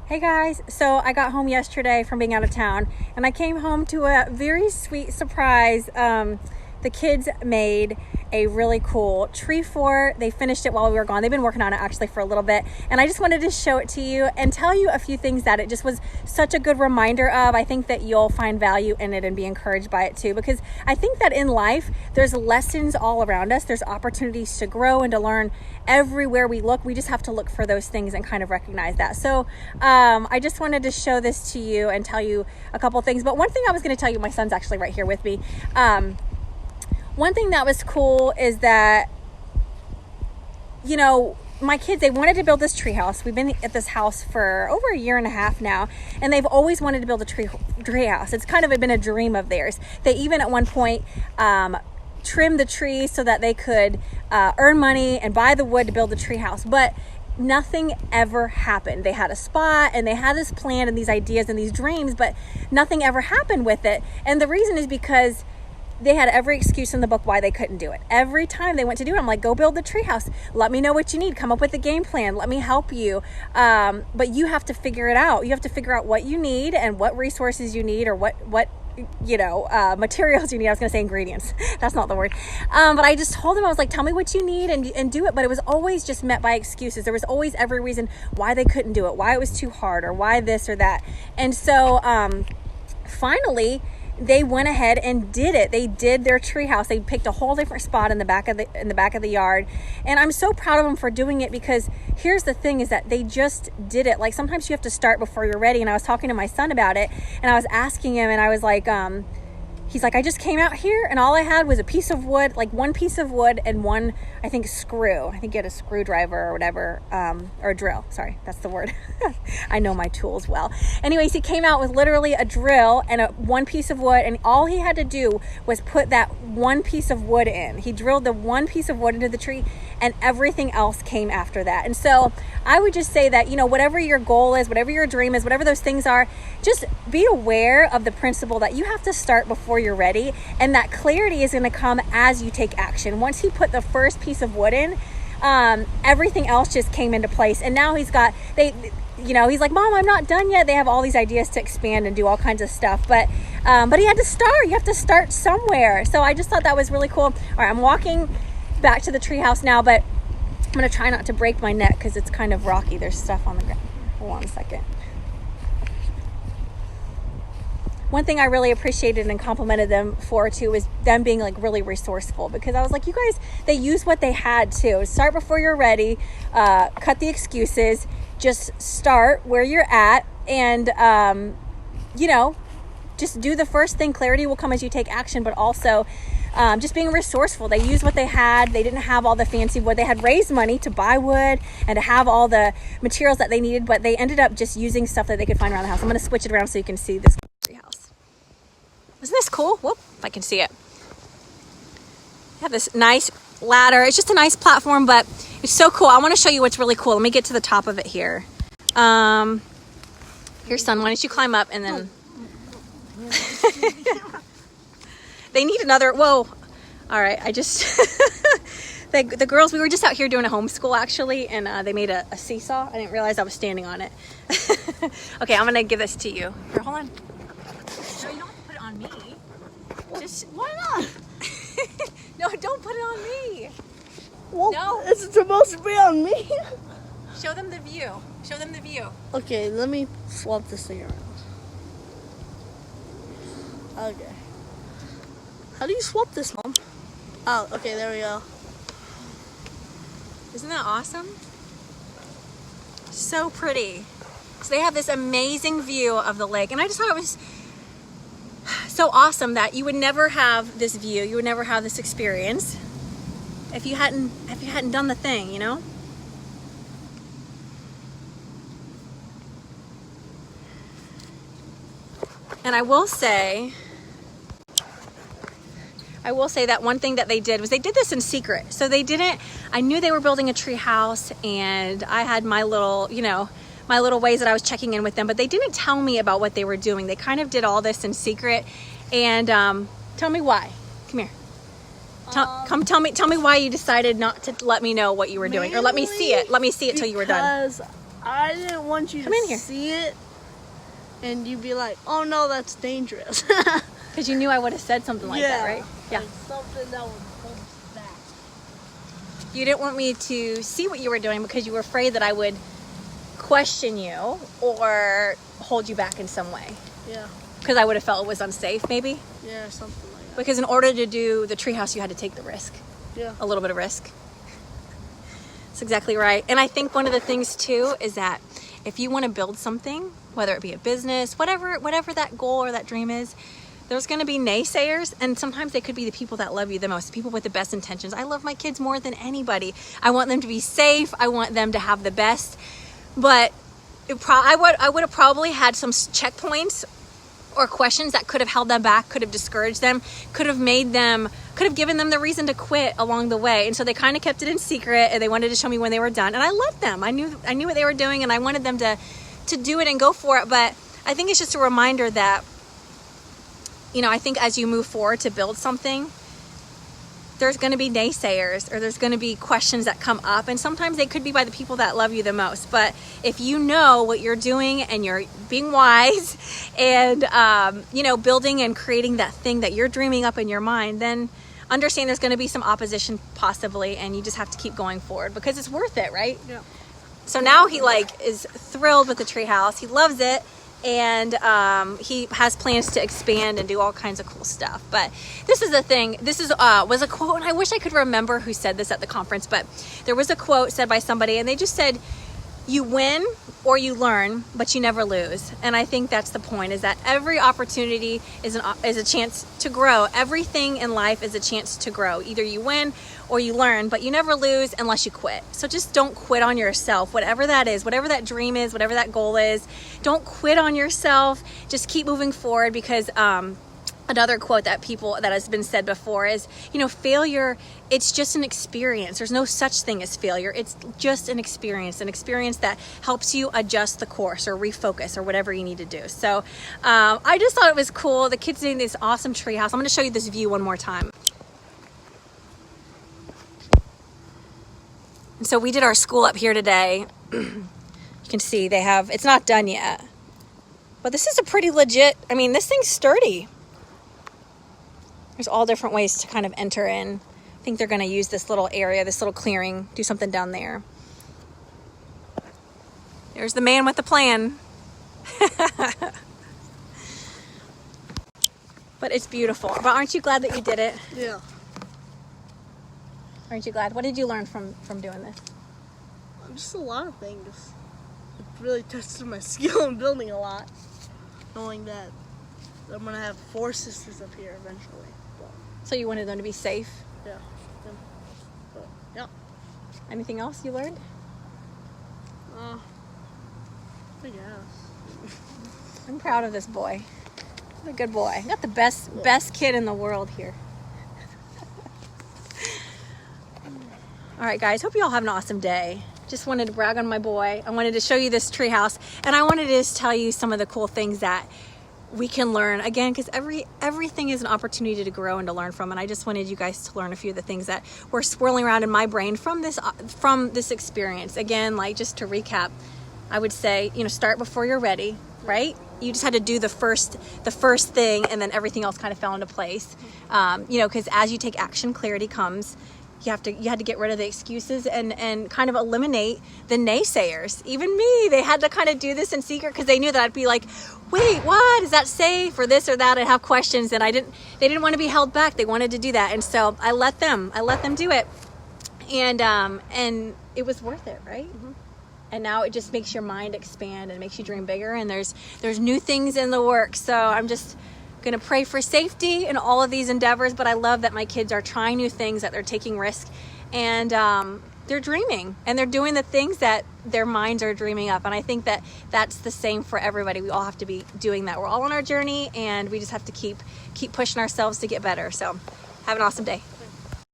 Hey guys, so I got home yesterday from being out of town and I came home to a very sweet surprise. The kids made a really cool tree fort. They finished it while we were gone. They've been working on it actually for a little bit, and I just wanted to show it to you and tell you a few things that it just was such a good reminder of. I think that you'll find value in it and be encouraged by it too, because I think that in life there's lessons all around us. There's opportunities to grow and to learn everywhere we look. We just have to look for those things and kind of recognize that. So I just wanted to show this to you and tell you a couple things. But one thing I was going to tell you, my son's actually right here with me. One thing that was cool is that, you know, my kids, they wanted to build this tree house. We've been at this house for over a year and a half now, and they've always wanted to build a tree house. It's kind of been a dream of theirs. They even at one point trimmed the trees so that they could earn money and buy the wood to build the tree house. But nothing ever happened. They had a spot and they had this plan and these ideas and these dreams, but nothing ever happened with it. And the reason is because they had every excuse in the book why they couldn't do it. Every time they went to do it, I'm like, go build the treehouse. Let me know what you need. Come up with a game plan. Let me help you. But you have to figure it out. You have to figure out what you need and what resources you need, or what materials you need. I was going to say ingredients. That's not the word. But I just told them, I was like, tell me what you need and do it. But it was always just met by excuses. There was always every reason why they couldn't do it, why it was too hard, or why this or that. And so finally, they went ahead and did it. They did their treehouse. They picked a whole different spot in the back of the yard, and I'm so proud of them for doing it, because here's the thing: is that they just did it. Like, sometimes you have to start before you're ready. And I was talking to my son about it, and I was asking him, and I was like, he's like, I just came out here and all I had was a piece of wood, like one piece of wood and one, I think, screw. I think he had a screwdriver or whatever, or a drill. Sorry, that's the word. I know my tools well. Anyways, he came out with literally a drill and one piece of wood, and all he had to do was put that one piece of wood in. He drilled the one piece of wood into the tree, and everything else came after that. And so I would just say that, you know, whatever your goal is, whatever your dream is, whatever those things are, just be aware of the principle that you have to start before you're ready, and that clarity is going to come as you take action. Once he put the first piece of wood in, everything else just came into place. And now he's like, Mom, I'm not done yet. They have all these ideas to expand and do all kinds of stuff, but he had to start. You have to start somewhere. So I just thought that was really cool. All right, I'm walking back to the treehouse now, but I'm going to try not to break my neck because it's kind of rocky. There's stuff on the ground. Hold on a second. One thing I really appreciated and complimented them for too was them being like really resourceful, because I was like, you guys, they used what they had to. Start before you're ready, cut the excuses, just start where you're at, and just do the first thing. Clarity will come as you take action, but also just being resourceful. They used what they had. They didn't have all the fancy wood. They had raised money to buy wood and to have all the materials that they needed, but they ended up just using stuff that they could find around the house. I'm going to switch it around so you can see this treehouse. Isn't this cool? Whoop, if I can see it. You have this nice ladder. It's just a nice platform, but it's so cool. I want to show you what's really cool. Let me get to the top of it here. Here, son, why don't you climb up and then... They need another... Whoa. All right, I just... the girls, we were just out here doing a homeschool, actually, and they made a seesaw. I didn't realize I was standing on it. Okay, I'm going to give this to you. Here, hold on. No, you don't have to put it on me. Just... Why not? No, don't put it on me. Well, no. It's supposed to be on me. Show them the view. Show them the view. Okay, let me swap this thing around. Okay. How do you swap this, Mom? Oh, okay, there we go. Isn't that awesome? So pretty. So they have this amazing view of the lake, and I just thought it was so awesome that you would never have this view, you would never have this experience if you hadn't done the thing, you know? And I will say that one thing that they did was they did this in secret. So they didn't, I knew they were building a tree house, and I had my little, my little ways that I was checking in with them, but they didn't tell me about what they were doing. They kind of did all this in secret. And tell me why. Come here. Tell me why you decided not to let me know what you were doing, or let me see it. Let me see it till you were done. Because I didn't want you Come in to here. see it, and you'd be like, "Oh no, that's dangerous." Because you knew I would have said something like that, right? Yeah. Like something that would hold us back. You didn't want me to see what you were doing because you were afraid that I would question you or hold you back in some way. Yeah. Because I would have felt it was unsafe, maybe. Yeah, something like that. Because in order to do the treehouse, you had to take the risk. Yeah. A little bit of risk. That's exactly right. And I think one of the things too is that if you want to build something, whether it be a business, whatever that goal or that dream is, there's going to be naysayers, and sometimes they could be the people that love you the most, people with the best intentions. I love my kids more than anybody. I want them to be safe. I want them to have the best. But I would have probably had some checkpoints or questions that could have held them back, could have discouraged them, could have given them the reason to quit along the way. And so they kind of kept it in secret, and they wanted to show me when they were done. And I loved them. I knew what they were doing, and I wanted them to do it and go for it. But I think it's just a reminder that, I think as you move forward to build something, there's going to be naysayers, or there's going to be questions that come up, and sometimes they could be by the people that love you the most. But if you know what you're doing and you're being wise and building and creating that thing that you're dreaming up in your mind, then understand there's going to be some opposition possibly, and you just have to keep going forward because it's worth it, right? Yeah. So now he is thrilled with the treehouse. He loves it. And he has plans to expand and do all kinds of cool stuff. But this is the thing. This was a quote, and I wish I could remember who said this at the conference, but there was a quote said by somebody, and they just said, you win or you learn, but you never lose. And I think that's the point, is that every opportunity is a chance to grow. Everything in life is a chance to grow. Either you win or you learn, but you never lose unless you quit. So just don't quit on yourself, whatever that is, whatever that dream is, whatever that goal is. Don't quit on yourself. Just keep moving forward, because another quote that has been said before is, failure, it's just an experience. There's no such thing as failure. It's just an experience that helps you adjust the course or refocus or whatever you need to do. So I just thought it was cool. The kids doing this awesome treehouse. I'm going to show you this view one more time. And so we did our school up here today. You can see it's not done yet, but this is a pretty legit, this thing's sturdy. There's all different ways to kind of enter in. I think they're going to use this little area, this little clearing, do something down there. There's the man with the plan. But it's beautiful. But aren't you glad that you did it? Yeah. Aren't you glad? What did you learn from doing this? Just a lot of things. It really tested my skill in building a lot. Knowing that I'm going to have 4 sisters up here eventually. So you wanted them to be safe? Yeah. But, yeah. Anything else you learned? I guess. I'm proud of this boy. He's a good boy. I got the best kid in the world here. All right, guys. Hope you all have an awesome day. Just wanted to brag on my boy. I wanted to show you this treehouse, and I wanted to just tell you some of the cool things that we can learn, again, because everything is an opportunity to grow and to learn from. And I just wanted you guys to learn a few of the things that were swirling around in my brain from this experience. Again, just to recap, I would say, start before you're ready, right? You just had to do the first thing, and then everything else kind of fell into place. Because as you take action, clarity comes. You had to get rid of the excuses and kind of eliminate the naysayers. Even me, they had to kind of do this in secret because they knew that I'd be like, wait, what? Is that safe? Or this or that? I'd have questions, and they didn't want to be held back. They wanted to do that. And so I let them do it. And it was worth it, right? Mm-hmm. And now it just makes your mind expand and makes you dream bigger. And there's new things in the works. So I'm just going to pray for safety in all of these endeavors, but I love that my kids are trying new things, that they're taking risks, and they're dreaming, and they're doing the things that their minds are dreaming up. And I think that that's the same for everybody. We all have to be doing that. We're all on our journey, and we just have to keep pushing ourselves to get better. So have an awesome day.